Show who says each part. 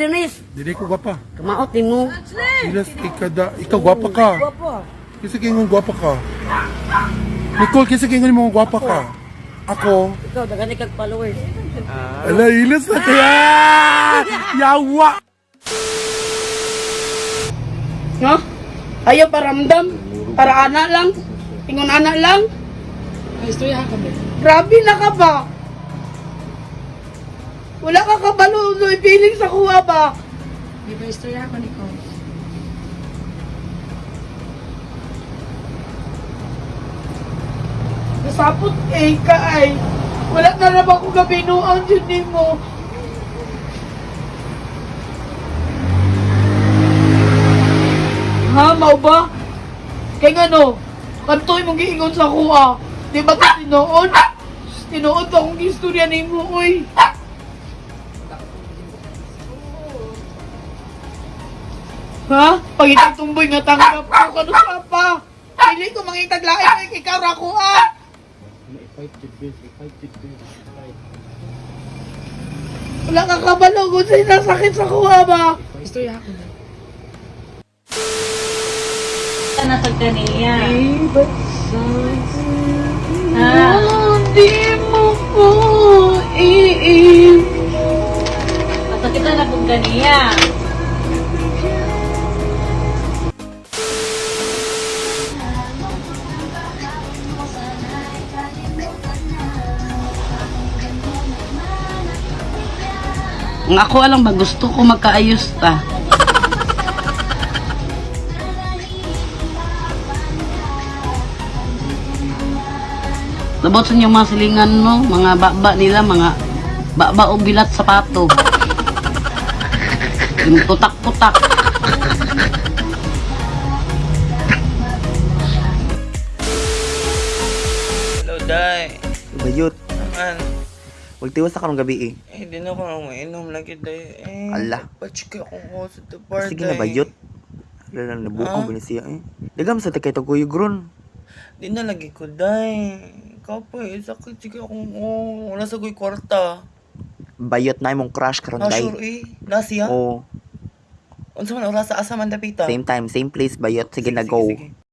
Speaker 1: Denise.
Speaker 2: Dili ko gwapa.
Speaker 1: Kamaot din mo.
Speaker 2: Silas, ikaw gwapa ka.
Speaker 1: Guwapo.
Speaker 2: Kasi kingon gwapa ka. Nicole, kasi kingon mo gwapa ka. Ako.
Speaker 1: Ikaw, dagan kag followers.
Speaker 2: Ala, ilas na kaya! Yawa!
Speaker 3: No? Ayaw paramdam. Para anak lang. Ingon anak lang.
Speaker 4: May istorya ka ba?
Speaker 3: Grabe na ka ba? Wala ka kabalo. Feeling sa kuha ba?
Speaker 4: May ba istorya ka ni ko?
Speaker 3: Nasapot ka ay. Wala na naman ko gabinuan dyan ni mo. Ha, mau ba? Kaya nga no, kantoy mong giingon sa kuha. Di ba ito tinoon? Tinoon pa akong istorya ni mo, uy. Ha? Pagitag tumboy nga tanggap ko, kanusa pa? Pili ko mangitag lain kay ikaw ra ko, ah. Wala ka kabalo kung sa'yo nasakit sa kuha ba?
Speaker 4: Istorya ka ba?
Speaker 5: Nasag ka niya.
Speaker 3: Ba't
Speaker 5: Ah.
Speaker 3: di mo ko iib?
Speaker 5: Nasakit na po ka niya.
Speaker 1: Ang ako alang ba gusto ko magkaayos ta. Labot sa inyong mga silingan mo, mga baba nila, mga baba o bilat sapato. Yung putak-putak.
Speaker 6: Hello, Day.
Speaker 7: Bayot.
Speaker 6: Naman.
Speaker 7: Magtiwas na ka ng gabi eh.
Speaker 6: Di na ako nang mainom lagi, Day.
Speaker 7: Ala.
Speaker 6: Pachika akong ko sa tapar,
Speaker 7: Sige na bayot. Wala na nabuang binisiya eh. Dagam sa takay taguyog ron.
Speaker 6: Di na lagi ko, Day. Ikaw pa sakit. Sige akong wala sa ko'y kwarta.
Speaker 7: Bayot na imong crush karon
Speaker 6: Na
Speaker 7: day.
Speaker 6: sure Nasiya?
Speaker 7: Oo.
Speaker 6: Unsa man oras sa asa man dapita?
Speaker 7: Same time, same place bayot. Sige na go.
Speaker 6: Sige.